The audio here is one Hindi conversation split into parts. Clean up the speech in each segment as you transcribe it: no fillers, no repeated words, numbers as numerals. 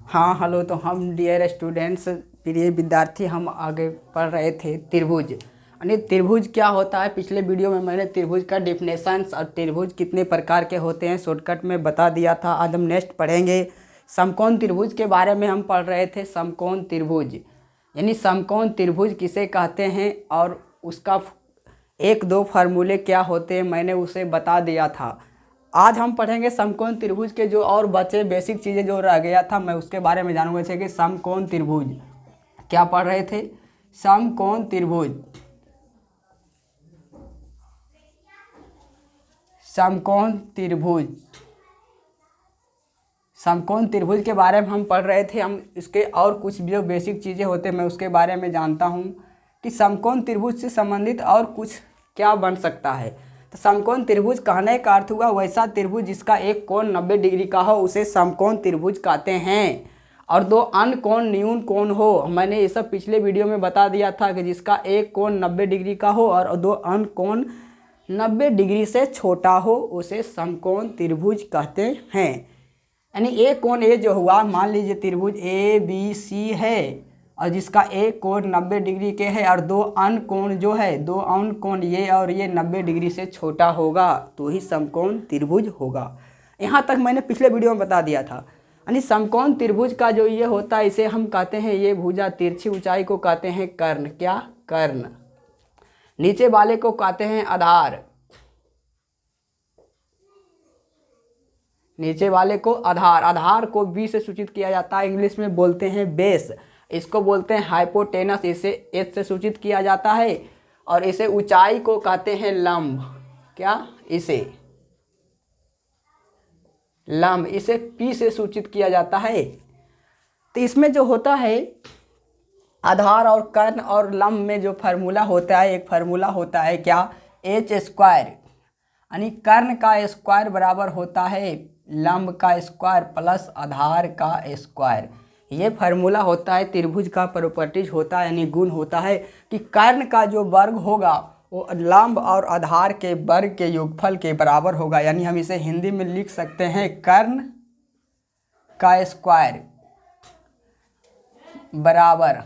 हाँ हेलो। तो हम डियर स्टूडेंट्स, प्रिय विद्यार्थी, हम आगे पढ़ रहे थे त्रिभुज। यानी त्रिभुज क्या होता है। पिछले वीडियो में मैंने त्रिभुज का डिफिनेशंस और त्रिभुज कितने प्रकार के होते हैं शॉर्टकट में बता दिया था। आज हम नेक्स्ट पढ़ेंगे समकोण त्रिभुज के बारे में। हम पढ़ रहे थे समकोण त्रिभुज, यानी समकोण त्रिभुज किसे कहते हैं और उसका एक दो फार्मूले क्या होते हैं, मैंने उसे बता दिया था। आज हम पढ़ेंगे समकोण त्रिभुज के जो और बचे बेसिक चीज़ें जो रह गया था, मैं उसके बारे में जानूंगा। जैसे कि समकोण त्रिभुज क्या पढ़ रहे थे, समकोण त्रिभुज, समकोण त्रिभुज, समकोण त्रिभुज के बारे में हम पढ़ रहे थे। हम इसके और कुछ जो बेसिक चीज़ें होते मैं उसके बारे में जानता हूँ कि समकोण त्रिभुज से संबंधित और कुछ क्या बन सकता है। तो समकोण त्रिभुज कहने का अर्थ हुआ वैसा त्रिभुज जिसका एक कोण 90 डिग्री का हो, उसे समकोण त्रिभुज कहते हैं। और दो अन्य कोण न्यून कोण हो, मैंने ये सब पिछले वीडियो में बता दिया था कि जिसका एक कोण 90 डिग्री का हो और दो अन्य कोण 90 डिग्री से छोटा हो, उसे समकोण त्रिभुज कहते हैं। यानी एक कोण ए जो हुआ, मान लीजिए त्रिभुज ए बी सी है और जिसका एक कोण 90 डिग्री के है और दो अन्य कोण जो है, दो अन्य कोण ये और ये 90 डिग्री से छोटा होगा, तो ही समकोण त्रिभुज होगा। यहाँ तक मैंने पिछले वीडियो में बता दिया था। यानी समकोण त्रिभुज का जो ये होता है, इसे हम कहते हैं, ये भुजा तिरछी ऊंचाई को कहते हैं कर्ण। क्या? कर्ण। नीचे वाले को कहते हैं आधार, नीचे वाले को आधार। आधार को बी से सूचित किया जाता है, इंग्लिश में बोलते हैं बेस। इसको बोलते हैं हाइपोटेनस, इसे एच से सूचित किया जाता है। और इसे ऊंचाई को कहते हैं लंब। क्या? इसे लंब, इसे पी से सूचित किया जाता है। तो इसमें जो होता है आधार और कर्ण और लंब में जो फार्मूला होता है, एक फार्मूला होता है क्या, एच स्क्वायर। यानी कर्ण का स्क्वायर बराबर होता है लंब का स्क्वायर प्लस आधार का स्क्वायर। ये फार्मूला होता है त्रिभुज का, प्रॉपर्टीज होता है, यानी गुण होता है कि कर्ण का जो वर्ग होगा वो लंब और आधार के वर्ग के योगफल के बराबर होगा। यानी हम इसे हिंदी में लिख सकते हैं कर्ण का स्क्वायर बराबर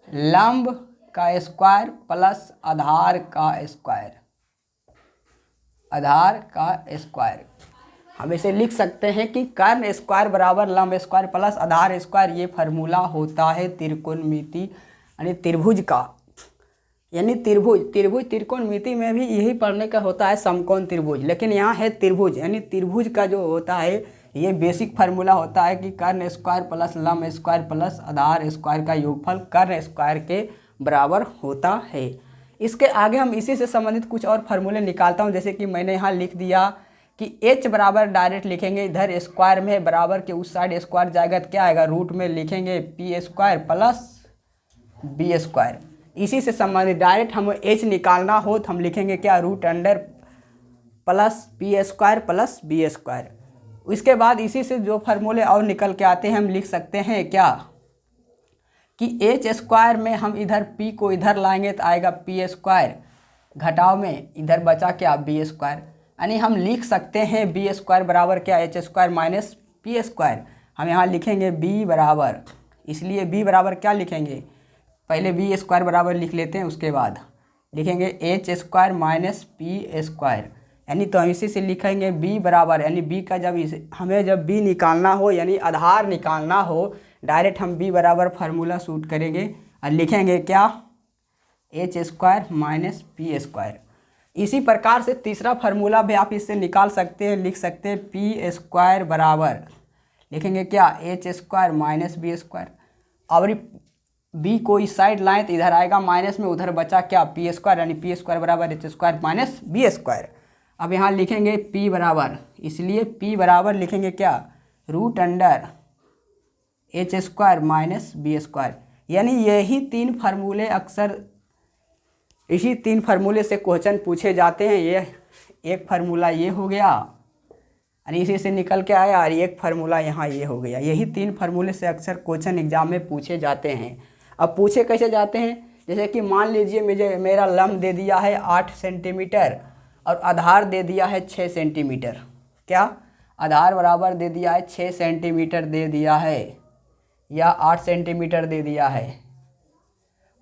लंब का स्क्वायर प्लस आधार का स्क्वायर, आधार का स्क्वायर। हम इसे लिख सकते हैं कि कर्ण स्क्वायर बराबर लंब स्क्वायर प्लस आधार स्क्वायर। ये फार्मूला होता है त्रिकोणमिति यानी त्रिभुज का। यानी त्रिभुज त्रिकोणमिति में भी यही पढ़ने का होता है समकोण त्रिभुज, लेकिन यहाँ है त्रिभुज। यानी त्रिभुज का जो होता है ये बेसिक फार्मूला होता है कि कर्ण स्क्वायर प्लस लंब स्क्वायर प्लस आधार स्क्वायर का योगफल कर्ण स्क्वायर के बराबर होता है। इसके आगे हम इसी से संबंधित कुछ और फार्मूले निकालता हूँ। जैसे कि मैंने यहाँ लिख दिया कि h बराबर डायरेक्ट लिखेंगे, इधर स्क्वायर में बराबर के उस साइड स्क्वायर जाएगा तो क्या आएगा, रूट में लिखेंगे p square plus b square. इसी से संबंधित डायरेक्ट हम h निकालना हो तो हम लिखेंगे क्या, root under plus p square plus b square. इसके बाद इसी से जो फार्मूले और निकल के आते हैं हम लिख सकते हैं क्या कि एच स्क्वायर में हम इधर p को इधर लाएंगे तो आएगा पी स्क्वायर, घटाव में इधर बचा क्या, बी स्क्वायर। यानी हम लिख सकते हैं बी स्क्वायर बराबर क्या, h square minus P square. हम यहाँ लिखेंगे बी बराबर, इसलिए बी बराबर क्या लिखेंगे, पहले बी स्क्वायर बराबर लिख लेते हैं, उसके बाद लिखेंगे H square minus P square. यानी तो हम इसी से लिखेंगे बी बराबर, यानी बी का हमें जब बी निकालना हो यानी आधार निकालना हो, डायरेक्ट हम बी बराबर फार्मूला शूट करेंगे और लिखेंगे क्या, h square minus P square. इसी प्रकार से तीसरा फार्मूला भी आप इससे निकाल सकते हैं, लिख सकते हैं पी स्क्वायर बराबर लिखेंगे क्या, h square minus b square. और बी को इस साइड लाएँ तो इधर आएगा माइनस में, उधर बचा क्या, पी स्क्वायर। यानी पी स्क्वायर बराबर h square minus b square. अब यहाँ लिखेंगे p बराबर, इसलिए p बराबर लिखेंगे क्या, root under h square minus b square. यानी यही तीन फार्मूले अक्सर इसी तीन फार्मूले से क्वेश्चन पूछे जाते हैं। ये एक फार्मूला ये हो गया यानी इसी से निकल के आया, और एक फार्मूला यहाँ ये हो गया। यही तीन फार्मूले से अक्सर क्वेश्चन एग्जाम में पूछे जाते हैं। अब पूछे कैसे जाते हैं, जैसे कि मान लीजिए मेरा लंब दे दिया है 8 सेंटीमीटर और आधार दे दिया है 6 सेंटीमीटर। क्या? आधार बराबर दे दिया है 6 सेंटीमीटर दे दिया है या 8 सेंटीमीटर दे दिया है।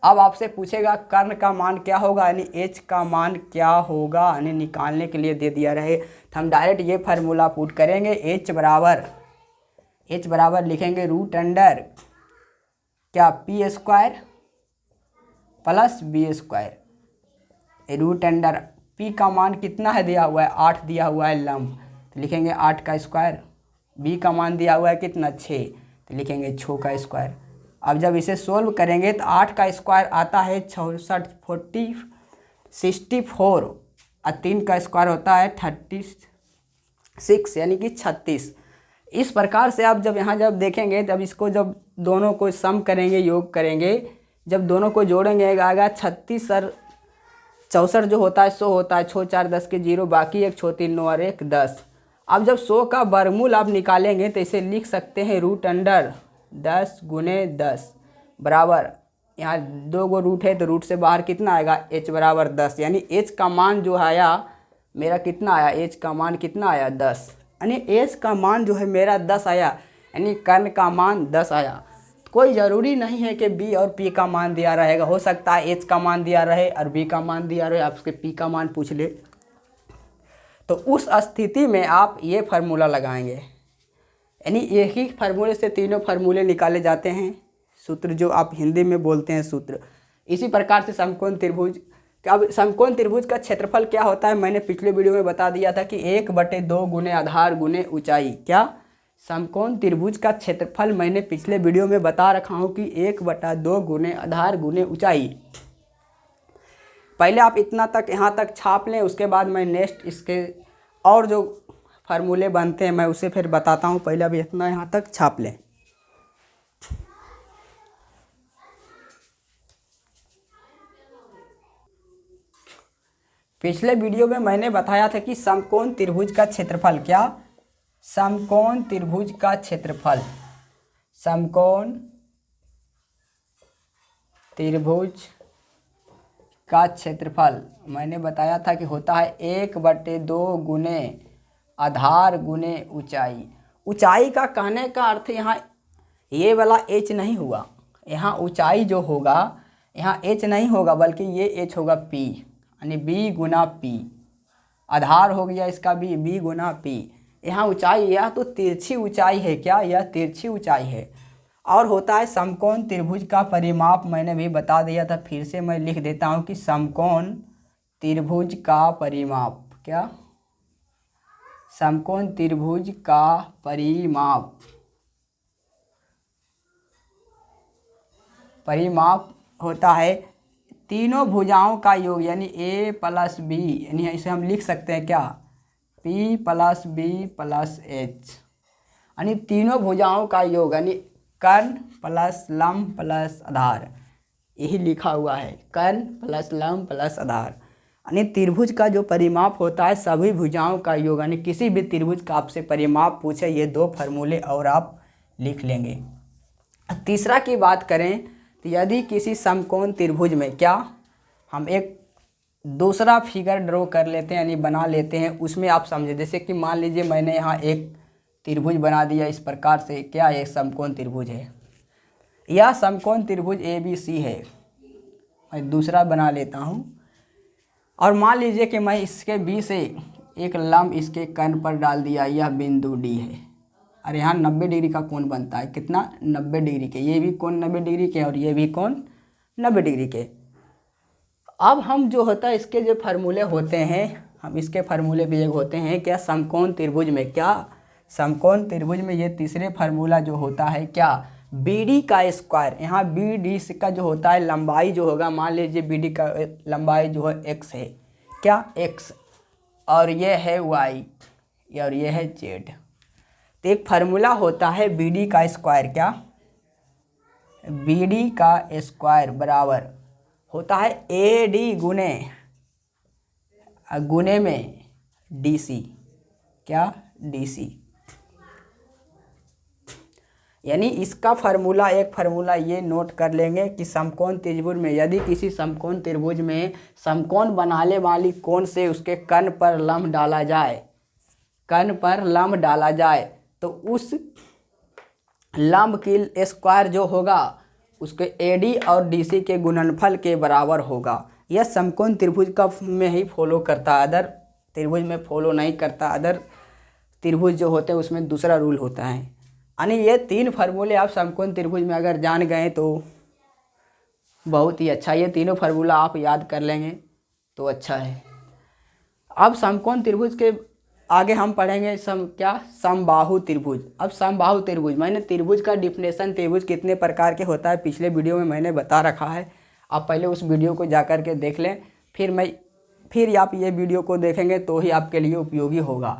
अब आपसे पूछेगा कर्ण का मान क्या होगा, यानी एच का मान क्या होगा, यानी निकालने के लिए दे दिया रहे तो हम डायरेक्ट ये फार्मूला पुट करेंगे। एच बराबर लिखेंगे रूट अंडर क्या p square plus b square. Root under p का मान कितना है दिया हुआ है 8 दिया हुआ है लंब, तो लिखेंगे 8 का स्क्वायर। बी का मान दिया हुआ है कितना 6, तो लिखेंगे 6 का स्क्वायर। अब जब इसे सोल्व करेंगे तो 8 का स्क्वायर आता है 64 और 3 का स्क्वायर होता है 36 यानी कि 36। इस प्रकार से आप जब यहाँ जब देखेंगे तब इसको जब दोनों को सम करेंगे योग करेंगे, जब दोनों को जोड़ेंगे आएगा 36 और 64 जो होता है 100 होता है, 6 4 10 के 0 बाकी 1 6 3 9 और 1 10। अब जब 100 का वर्गमूल आप निकालेंगे तो इसे लिख सकते हैं रूट अंडर 10 गुने 10 बराबर, यहाँ 2 गो रूट है तो रूट से बाहर कितना आएगा h बराबर 10, यानी h का मान जो आया मेरा कितना आया, h का मान कितना आया 10, यानी h का मान जो है मेरा 10 आया, यानी कर्ण का मान 10 आया। कोई ज़रूरी नहीं है कि b और p का मान दिया रहेगा, हो सकता है h का मान दिया रहे और b का मान दिया रहे, आपसे p का मान पूछ ले, तो उस स्थिति में आप ये फार्मूला लगाएंगे, यानी एक ही फार्मूले से तीनों फार्मूले निकाले जाते हैं, सूत्र जो आप हिंदी में बोलते हैं सूत्र। इसी प्रकार से समकोण त्रिभुज, अब समकोण त्रिभुज का क्षेत्रफल क्या होता है मैंने पिछले वीडियो में बता दिया था कि 1/2 गुने आधार गुने ऊंचाई। क्या समकोण त्रिभुज का क्षेत्रफल मैंने पिछले वीडियो में बता रखा हूँ कि 1/2 गुने आधार गुने ऊंचाई। पहले आप इतना तक यहाँ तक छाप लें, उसके बाद मैं नेक्स्ट इसके और जो फार्मूले बनते हैं मैं उसे फिर बताता हूँ, पहले अभी इतना यहाँ तक छाप लें। पिछले वीडियो में मैंने बताया था कि समकोण त्रिभुज का क्षेत्रफल, क्या समकोण त्रिभुज का क्षेत्रफल, समकोण त्रिभुज का क्षेत्रफल मैंने बताया था कि होता है 1/2 गुने आधार गुने ऊंचाई। ऊंचाई का कहने का अर्थ यहाँ ये वाला h नहीं हुआ, यहाँ ऊंचाई जो होगा यहाँ h नहीं होगा बल्कि ये h होगा p, यानी b गुना p। आधार हो गया इसका b गुना p। यहाँ ऊंचाई, यह तो तिरछी ऊंचाई है, क्या यह तिरछी ऊंचाई है। और होता है समकोण त्रिभुज का परिमाप, मैंने भी बता दिया था, फिर से मैं लिख देता हूँ कि समकोण त्रिभुज का परिमाप, क्या समकोण त्रिभुज का परिमाप होता है तीनों भुजाओं का योग, यानी a प्लस b, यानी इसे हम लिख सकते हैं क्या p plus b plus h, यानी तीनों भुजाओं का योग, यानी कर्ण प्लस लंब प्लस आधार, यही लिखा हुआ है कर्ण प्लस लंब प्लस आधार। यानी त्रिभुज का जो परिमाप होता है सभी भुजाओं का योग, यानी किसी भी त्रिभुज का आपसे परिमाप पूछे ये 2 फार्मूले और आप लिख लेंगे। तीसरा की बात करें तो यदि किसी समकोण त्रिभुज में, क्या हम एक दूसरा फिगर ड्रॉ कर लेते हैं यानी बना लेते हैं, उसमें आप समझे, जैसे कि मान लीजिए मैंने यहाँ एक त्रिभुज बना दिया इस प्रकार से, क्या एक समकोण त्रिभुज है, यह समकोण त्रिभुज ABC है। मैं दूसरा बना लेता हूँ और मान लीजिए कि मैं इसके B से एक लंब इसके कर्ण पर डाल दिया, यह बिंदु D है और यहाँ 90 डिग्री का कोण बनता है, कितना 90 डिग्री के, ये भी कोण 90 डिग्री के और ये भी कोण 90 डिग्री के। अब हम जो होता है इसके जो फार्मूले होते हैं, हम इसके फार्मूले भी एक होते हैं क्या समकोण त्रिभुज में, क्या समकोण त्रिभुज में ये तीसरे फार्मूला जो होता है क्या BD का स्क्वायर, यहाँ BD का जो होता है लंबाई जो होगा, मान लीजिए BD का लंबाई जो है x है, क्या x, और ये है y और ये है z, तो एक फार्मूला होता है BD का स्क्वायर, क्या BD का स्क्वायर बराबर होता है AD गुने में DC, क्या DC, यानी इसका फार्मूला, एक फार्मूला ये नोट कर लेंगे कि समकोण त्रिभुज में यदि किसी समकोण त्रिभुज में समकोण बनाने वाली कोण से उसके कर्ण पर लंब डाला जाए, कर्ण पर लंब डाला जाए तो उस लंब की स्क्वायर जो होगा उसके एडी और डीसी के गुणनफल के बराबर होगा। यह समकोण त्रिभुज का में ही फॉलो करता है, अदर त्रिभुज में फॉलो नहीं करता। अदर त्रिभुज जो होते हैं उसमें दूसरा रूल होता है। यानी ये 3 फार्मूले आप समकोण त्रिभुज में अगर जान गए तो बहुत ही अच्छा। ये तीनों फार्मूला आप याद कर लेंगे तो अच्छा है। अब समकोण त्रिभुज के आगे हम पढ़ेंगे समबाहु त्रिभुज। अब समबाहु त्रिभुज, मैंने त्रिभुज का डिफिनेशन, त्रिभुज कितने प्रकार के होता है पिछले वीडियो में मैंने बता रखा है। आप पहले उस वीडियो को जा कर के देख लें, फिर आप ये वीडियो को देखेंगे तो ही आपके लिए उपयोगी होगा।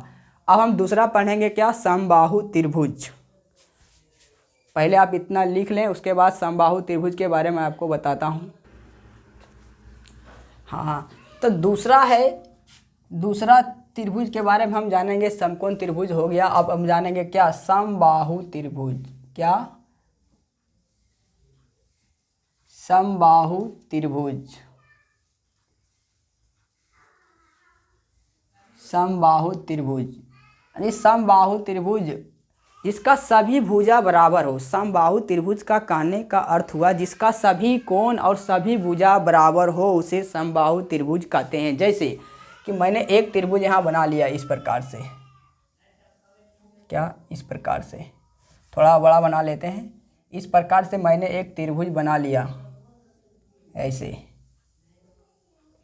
अब हम दूसरा पढ़ेंगे समबाहु त्रिभुज। पहले आप इतना लिख लें, उसके बाद समबाहु त्रिभुज के बारे में आपको बताता हूँ। हाँ, तो दूसरा त्रिभुज के बारे में हम जानेंगे। समकोण त्रिभुज हो गया, अब हम जानेंगे समबाहु त्रिभुज। समबाहु त्रिभुज। समबाहु त्रिभुज यानी समबाहु त्रिभुज जिसका सभी भुजा बराबर हो। समबाहु त्रिभुज का कहने का अर्थ हुआ जिसका सभी कोण और सभी भुजा बराबर हो, उसे समबाहु त्रिभुज कहते हैं। जैसे कि मैंने एक त्रिभुज यहाँ बना लिया इस प्रकार से, इस प्रकार से, थोड़ा बड़ा बना लेते हैं। इस प्रकार से मैंने एक त्रिभुज बना लिया ऐसे।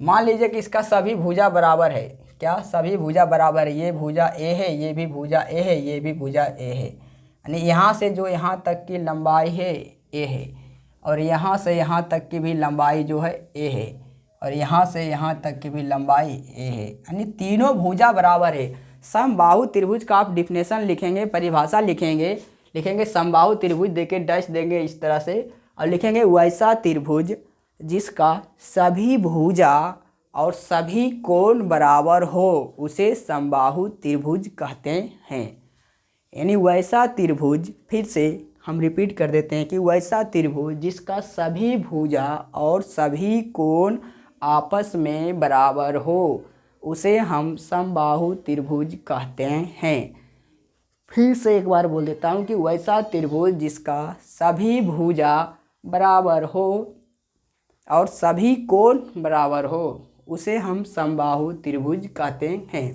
मान लीजिए कि इसका सभी भुजा बराबर है। सभी भुजा बराबर है। ये भुजा ए है, ये भी भुजा ए है, ये भी भुजा ए है। यानी यहाँ से जो यहाँ तक की लंबाई है ए है, और यहाँ से यहाँ तक की भी लंबाई जो है ए है, और यहाँ से यहाँ तक की भी लंबाई ए है। यानी तीनों भुजा बराबर है। समबाहु त्रिभुज का आप डिफिनेशन लिखेंगे, परिभाषा लिखेंगे समबाहु त्रिभुज देके डैश देंगे इस तरह से, और लिखेंगे वैसा त्रिभुज जिसका सभी भुजा और सभी कोण बराबर हो, उसे समबाहु त्रिभुज कहते हैं। यानी वैसा त्रिभुज, फिर से हम रिपीट कर देते हैं कि वैसा त्रिभुज जिसका सभी भुजा और सभी कोण आपस में बराबर हो, उसे हम समबाहु त्रिभुज कहते हैं। फिर से एक बार बोल देता हूँ कि वैसा त्रिभुज जिसका सभी भुजा बराबर हो और सभी कोण बराबर हो, उसे हम समबाहु त्रिभुज कहते हैं।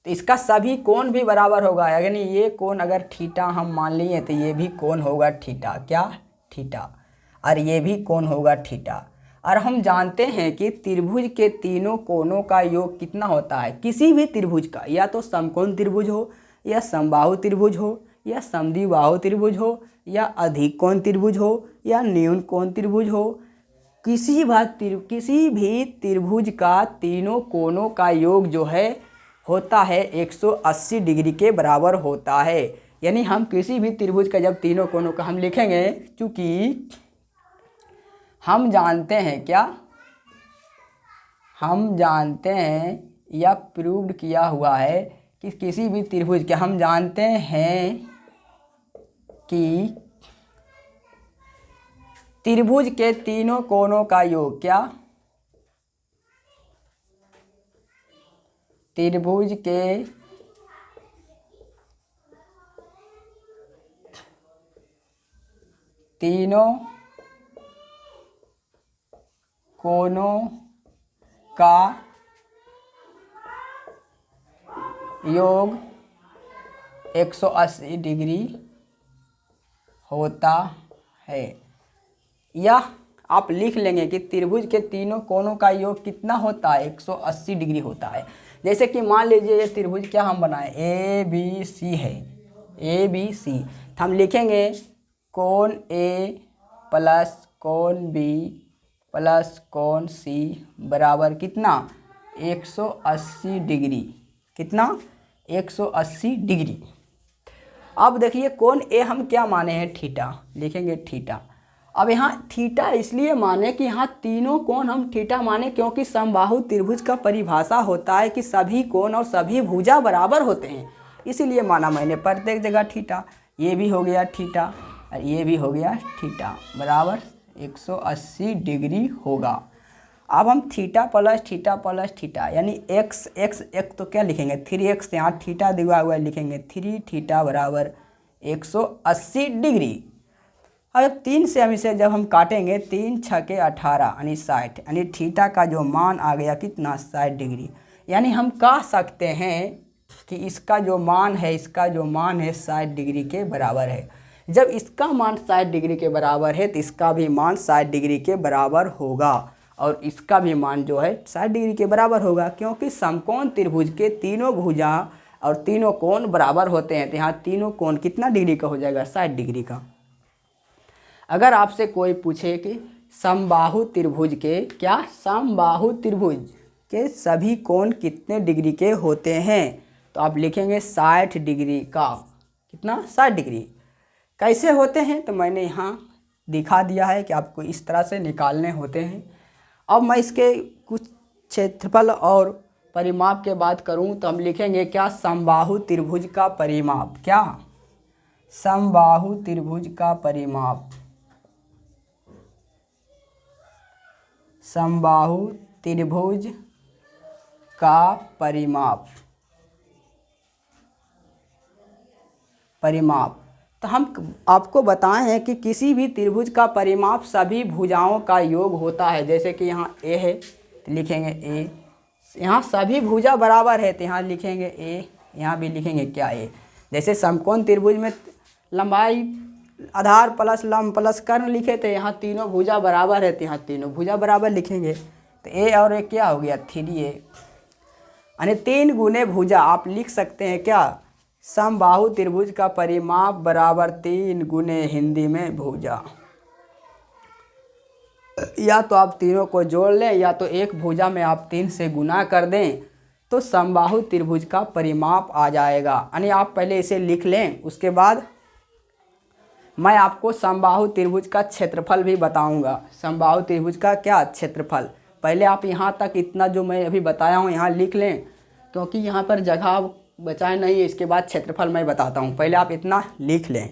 तो इसका सभी कोण भी बराबर होगा। यानी ये कोण अगर थीटा हम मान लिए तो ये भी कोण होगा थीटा। थीटा। और ये भी कोण होगा थीटा। और हम जानते हैं कि त्रिभुज के तीनों कोणों का योग कितना होता है। किसी भी त्रिभुज का, या तो समकोण त्रिभुज हो, या समबाहु त्रिभुज हो, या समद्विबाहु त्रिभुज हो, या अधिक कोण त्रिभुज हो, या न्यून कोण त्रिभुज हो, किसी भी त्रिभुज का तीनों कोणों का योग जो है होता है 180 डिग्री के बराबर होता है। यानी हम किसी भी त्रिभुज का जब तीनों कोणों का हम लिखेंगे, क्योंकि हम जानते हैं हम जानते हैं या प्रूव्ड किया हुआ है कि किसी भी त्रिभुज के, हम जानते हैं कि त्रिभुज के तीनों कोणों का योग त्रिभुज के तीनों कोणों का योग 180 डिग्री होता है। या आप लिख लेंगे कि त्रिभुज के तीनों कोणों का योग कितना होता है, 180 डिग्री होता है। जैसे कि मान लीजिए ये त्रिभुज हम बनाए ABC है, ABC, तो हम लिखेंगे कोण A प्लस कोण B प्लस कोण C बराबर कितना, 180 डिग्री। कितना, 180 डिग्री। अब देखिए कोण A हम क्या माने हैं, थीटा, लिखेंगे थीटा। अब यहाँ थीटा इसलिए माने कि यहाँ तीनों कोण हम थीटा माने, क्योंकि समबाहु त्रिभुज का परिभाषा होता है कि सभी कोण और सभी भुजा बराबर होते हैं, इसीलिए माना मैंने प्रत्येक जगह थीटा। ये भी हो गया थीटा और ये भी हो गया थीटा, बराबर 180 डिग्री होगा। अब हम थीटा प्लस थीटा यानी एक्स एक्स एक तो क्या लिखेंगे 3x, यहाँ थीटा दिया हुआ है लिखेंगे 3 थीटा बराबर 180 डिग्री। अब 3 से हम इसे जब हम काटेंगे 3 छके 18 यानी 60, यानी थीटा का जो मान आ गया कितना 60 डिग्री। यानी हम कह सकते हैं कि इसका जो मान है 60 डिग्री के बराबर है। जब इसका मान 60 डिग्री के बराबर है तो इसका भी मान 60 डिग्री के बराबर होगा और इसका भी मान जो है 60 डिग्री के बराबर होगा, क्योंकि समकोण त्रिभुज के तीनों भुजा और तीनों कोण बराबर होते हैं। तो यहाँ तीनों कोण कितना डिग्री का हो जाएगा 60 डिग्री का। अगर आपसे कोई पूछे कि समबाहु त्रिभुज के सभी कोण कितने डिग्री के होते हैं, तो आप लिखेंगे 60 डिग्री का। कितना 60 डिग्री। कैसे होते हैं तो मैंने यहाँ दिखा दिया है कि आपको इस तरह से निकालने होते हैं। अब मैं इसके कुछ क्षेत्रफल और परिमाप के बात करूँ तो हम लिखेंगे क्या समबाहु त्रिभुज का परिमाप। क्या समबाहु त्रिभुज का परिमाप। समबाहु त्रिभुज का परिमाप। तो हम आपको बताए हैं कि किसी भी त्रिभुज का परिमाप सभी भुजाओं का योग होता है। जैसे कि यहाँ ए है तो लिखेंगे ए, यहाँ सभी भुजा बराबर है तो यहाँ लिखेंगे ए, यहाँ भी लिखेंगे क्या ए। जैसे समकोण त्रिभुज में लंबाई आधार प्लस लंब प्लस कर्ण लिखे थे, यहाँ तीनों भुजा बराबर है तो यहाँ तीनों भुजा बराबर लिखेंगे। तो ए और ए क्या हो गया 3a, यानी 3 गुने भुजा। आप लिख सकते हैं क्या समबाहु त्रिभुज का परिमाप बराबर 3 गुने हिंदी में भुजा। या तो आप तीनों को जोड़ लें या तो एक भुजा में आप 3 से गुना कर दें तो समबाहु त्रिभुज का परिमाप आ जाएगा। यानी आप पहले इसे लिख लें, उसके बाद मैं आपको समबाहु त्रिभुज का क्षेत्रफल भी बताऊंगा। समबाहु त्रिभुज का क्या क्षेत्रफल, पहले आप यहाँ तक इतना जो मैं अभी बताया हूँ यहाँ लिख लें, क्योंकि यहाँ पर जगह बचाए नहीं है। इसके बाद क्षेत्रफल मैं बताता हूँ, पहले आप इतना लिख लें।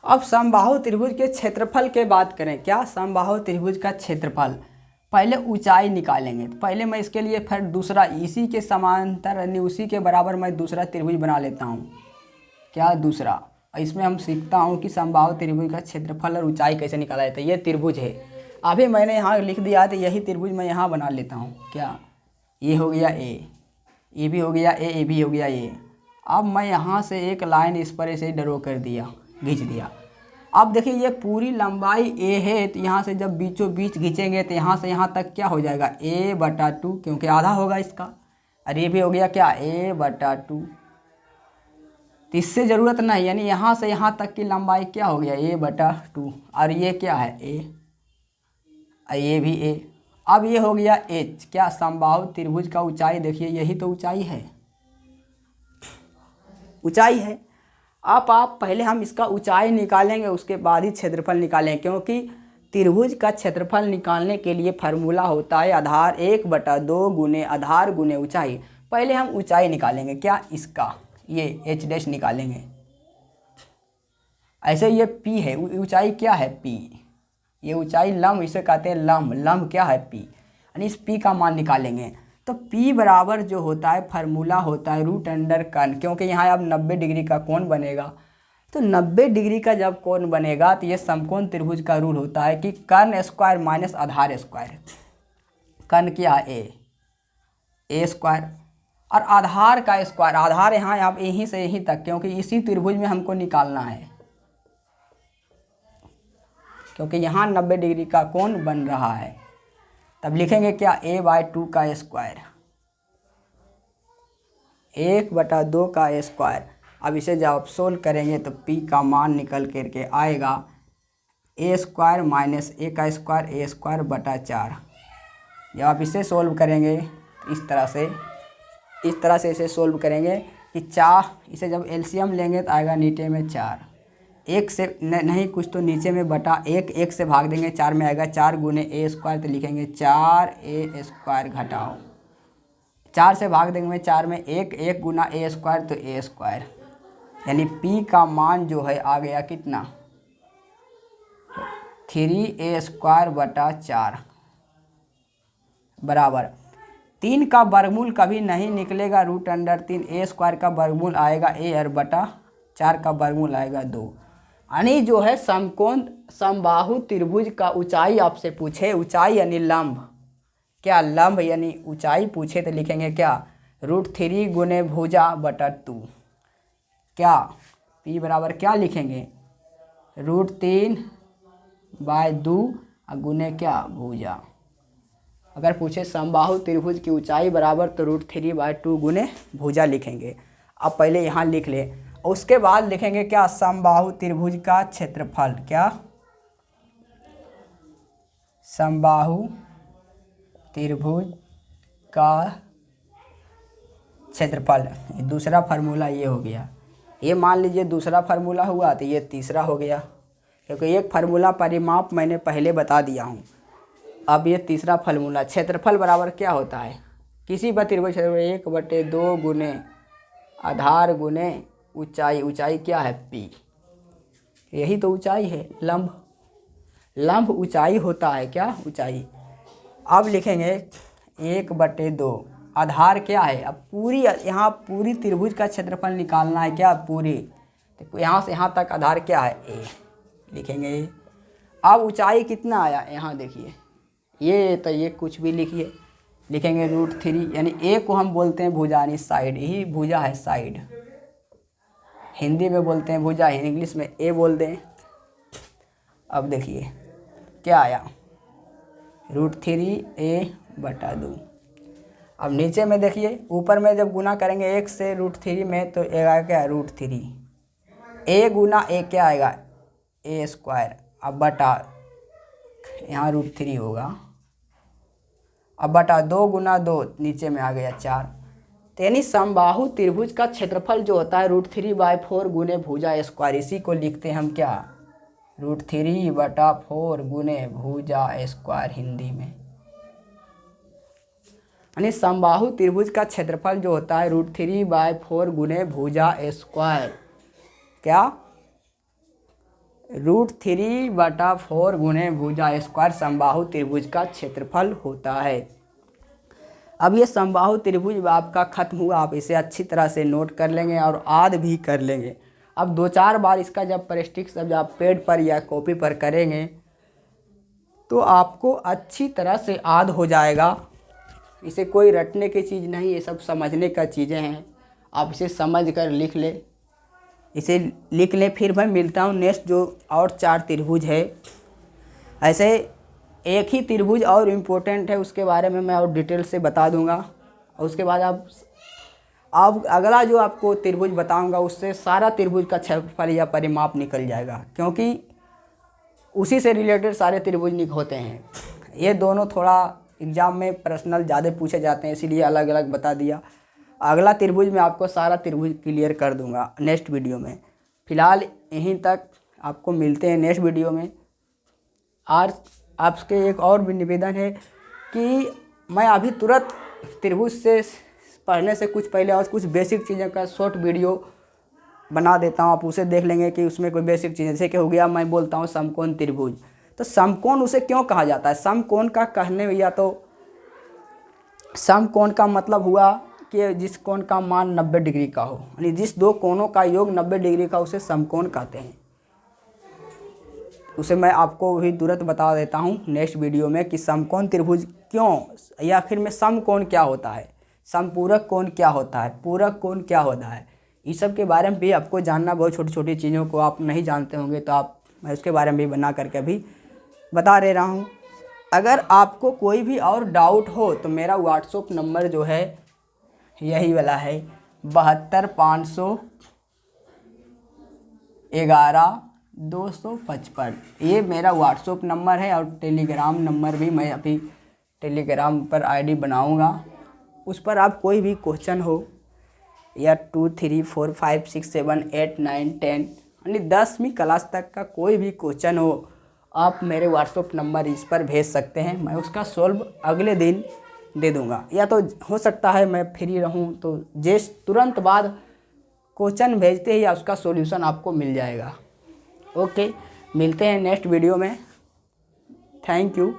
अब समबाहु त्रिभुज के क्षेत्रफल के बात करें। क्या समबाहु त्रिभुज का क्षेत्रफल, पहले ऊंचाई निकालेंगे। पहले मैं इसके लिए फिर दूसरा इसी के समांतर यानी उसी के बराबर मैं दूसरा त्रिभुज बना लेता हूँ। क्या दूसरा, इसमें हम सीखता हूँ कि समबाहु त्रिभुज का क्षेत्रफल और ऊंचाई कैसे निकाला जाता है। ये त्रिभुज है, अभी मैंने यहाँ लिख दिया तो यही त्रिभुज मैं यहाँ बना लेता हूँ। क्या ये हो गया ए, ये भी हो गया ए, ये भी हो गया ए। अब मैं यहाँ से एक लाइन इस पर ऐसे ड्रॉ कर दिया, खींच दिया। अब देखिए ये पूरी लंबाई ए है तो यहाँ से जब बीचों बीच खींचेंगे तो यहाँ से यहाँ तक क्या हो जाएगा a/2, क्योंकि आधा होगा इसका। और ये भी हो गया क्या a/2, तो इससे ज़रूरत नहीं, यानी यहाँ से यहाँ तक की लंबाई क्या हो गया a/2। और ये क्या है a, ये भी a। अब ये हो गया h। क्या समबाहु त्रिभुज का ऊंचाई, देखिए यही तो ऊंचाई है, ऊंचाई है। अब आप पहले हम इसका ऊंचाई निकालेंगे, उसके बाद ही क्षेत्रफल निकालेंगे, क्योंकि त्रिभुज का क्षेत्रफल निकालने के लिए फार्मूला होता है आधार 1/2 गुने आधार गुने ऊंचाई। पहले हम ऊंचाई निकालेंगे। क्या इसका ये h' निकालेंगे। ऐसे ये p है, ऊंचाई क्या है p, ये ऊंचाई लंब इसे कहते हैं लंब। लंब क्या है p, यानी इस p का मान निकालेंगे। तो p बराबर जो होता है फार्मूला होता है √कर्ण, क्योंकि यहाँ अब 90 डिग्री का कोण बनेगा। तो 90 डिग्री का जब कोण बनेगा तो ये समकोण त्रिभुज का रूल होता है कि कर्ण स्क्वायर माइनस आधार स्क्वायर। कर्ण क्या है a स्क्वायर और आधार का स्क्वायर। आधार यहाँ आप यहीं से यहीं तक, क्योंकि इसी त्रिभुज में हमको निकालना है, क्योंकि यहाँ 90 डिग्री का कोण बन रहा है। तब लिखेंगे क्या a/2 का स्क्वायर, 1/2 का स्क्वायर। अब इसे जब आप सोल्व करेंगे तो p का मान निकल करके आएगा a स्क्वायर माइनस a का स्क्वायर a²/4। जब आप इसे सोल्व करेंगे इस तरह से इसे सोल्व करेंगे कि 4, इसे जब एलसीएम लेंगे तो आएगा नीचे में 4, 1 से नहीं कुछ तो नीचे में बटा 1 से भाग देंगे 4 में आएगा 4 गुने a²। तो लिखेंगे 4a² घटाओ 4 से भाग देंगे 4 में 1 गुना a² तो a², यानी p का मान जो है आ गया कितना 3a² बराबर 3 का वर्गमूल कभी नहीं निकलेगा √3। a² का वर्गमूल आएगा a और बटा 4 का वर्गमूल आएगा 2। यानी जो है समकोण समबाहु त्रिभुज का ऊंचाई आपसे पूछे, ऊंचाई यानी लंब, क्या लंब यानी ऊंचाई पूछे तो लिखेंगे क्या √3 गुने भुजा बटा 2। क्या p बराबर क्या लिखेंगे √3/2 गुने क्या भुजा। अगर पूछे समबाहु त्रिभुज की ऊंचाई बराबर तो √3/2 गुने भुजा लिखेंगे। अब पहले यहाँ लिख ले, उसके बाद लिखेंगे क्या समबाहु त्रिभुज का क्षेत्रफल। क्या समबाहु त्रिभुज का क्षेत्रफल। दूसरा फार्मूला ये हो गया, ये मान लीजिए दूसरा फार्मूला हुआ तो ये तीसरा हो गया, क्योंकि एक फार्मूला परिमाप मैंने पहले बता दिया हूँ। अब ये तीसरा फार्मूला क्षेत्रफल बराबर क्या होता है किसी भी त्रिभुज क्षेत्रफल 1/2 गुने आधार गुने ऊंचाई। ऊंचाई क्या है p, यही तो ऊंचाई है। लंब ऊंचाई होता है क्या ऊंचाई। अब लिखेंगे 1/2 आधार क्या है। अब पूरी यहाँ पूरी त्रिभुज का क्षेत्रफल निकालना है क्या पूरी, तो यहाँ से यहाँ तक आधार क्या है a लिखेंगे। अब ऊंचाई कितना आया यहाँ देखिए, ये तो ये कुछ भी लिखिए, लिखेंगे √3 यानी a को हम बोलते हैं भुजा यानी साइड, यही भुजा है साइड, हिंदी में बोलते हैं भुजा, इंग्लिश में a बोल दें। अब देखिए क्या आया √3a/2। अब नीचे में देखिए ऊपर में जब गुना करेंगे 1 से √3 में तो आएगा क्या √3, a गुना a क्या आएगा a²। अब बटा यहाँ √3 होगा, अब बटा 2 गुना 2 नीचे में आ गया 4। तो यानी समबाहु त्रिभुज का क्षेत्रफल जो होता है √3/4 गुने भुजा²। इसी को लिखते हैं हम क्या √3/4 गुने भुजा² हिंदी में। यानी समबाहु त्रिभुज का क्षेत्रफल जो होता है √3/4 गुने भुजा²। क्या √3/4 गुने भुजा² समबाहु त्रिभुज का क्षेत्रफल होता है। अब ये समबाहु त्रिभुज आपका खत्म हुआ, आप इसे अच्छी तरह से नोट कर लेंगे और याद भी कर लेंगे। अब 2-4 बार इसका जब प्रैक्टिस जब आप पेड पर या कॉपी पर करेंगे तो आपको अच्छी तरह से याद हो जाएगा। इसे कोई रटने की चीज़ नहीं, ये सब समझने का चीज़ें हैं। आप इसे समझ कर लिख ले, इसे लिख लें। फिर मैं मिलता हूँ नेक्स्ट जो और 4 त्रिभुज है। ऐसे एक ही त्रिभुज और इम्पोर्टेंट है, उसके बारे में मैं और डिटेल से बता दूंगा। और उसके बाद अब अगला जो आपको त्रिभुज बताऊंगा उससे सारा त्रिभुज का क्षेत्रफल या परिमाप निकल जाएगा, क्योंकि उसी से रिलेटेड सारे त्रिभुज होते हैं। ये दोनों थोड़ा एग्ज़ाम में पर्सनल ज़्यादा पूछे जाते हैं, इसीलिए अलग अलग बता दिया। अगला त्रिभुज में आपको सारा त्रिभुज क्लियर कर दूंगा नेक्स्ट वीडियो में। फ़िलहाल यहीं तक, आपको मिलते हैं नेक्स्ट वीडियो में। और आपके एक और भी निवेदन है कि मैं अभी तुरंत त्रिभुज से पढ़ने से कुछ पहले और कुछ बेसिक चीज़ों का शॉर्ट वीडियो बना देता हूँ, आप उसे देख लेंगे कि उसमें कोई बेसिक चीज़ जैसे कि हो गया मैं बोलता हूँ समकोण त्रिभुज। तो समकोण उसे क्यों कहा जाता है, समकोण का कहने या तो समकोण का मतलब हुआ कि जिस कोण का मान 90 डिग्री का हो, यानी जिस दो कोणों का योग 90 डिग्री का उसे समकोण कहते हैं। उसे मैं आपको भी तुरंत बता देता हूँ नेक्स्ट वीडियो में कि समकोण त्रिभुज क्यों, या आखिर में समकोण क्या होता है, समपूरक कोण क्या होता है, पूरक कोण क्या होता है, इस सब के बारे में भी आपको जानना। बहुत छोटी छोटी चीज़ों को आप नहीं जानते होंगे तो मैं उसके बारे में भी बना करके भी बता दे रहा हूँ। अगर आपको कोई भी और डाउट हो तो मेरा व्हाट्सएप नंबर जो है यही वाला है 72-511-255। ये मेरा व्हाट्सएप नंबर है और टेलीग्राम नंबर भी मैं अभी टेलीग्राम पर आईडी बनाऊंगा। उस पर आप कोई भी क्वेश्चन हो या 2, 3, 4, 5, 6, 7, 8, 9, 10 यानी 10वीं क्लास तक का कोई भी क्वेश्चन हो आप मेरे व्हाट्सएप नंबर इस पर भेज सकते हैं। मैं उसका सॉल्व अगले दिन दे दूंगा, या तो हो सकता है मैं फ्री रहूं तो तुरंत बाद क्वेश्चन भेजते ही या उसका सॉल्यूशन आपको मिल जाएगा। ओके, मिलते हैं नेक्स्ट वीडियो में। Thank you.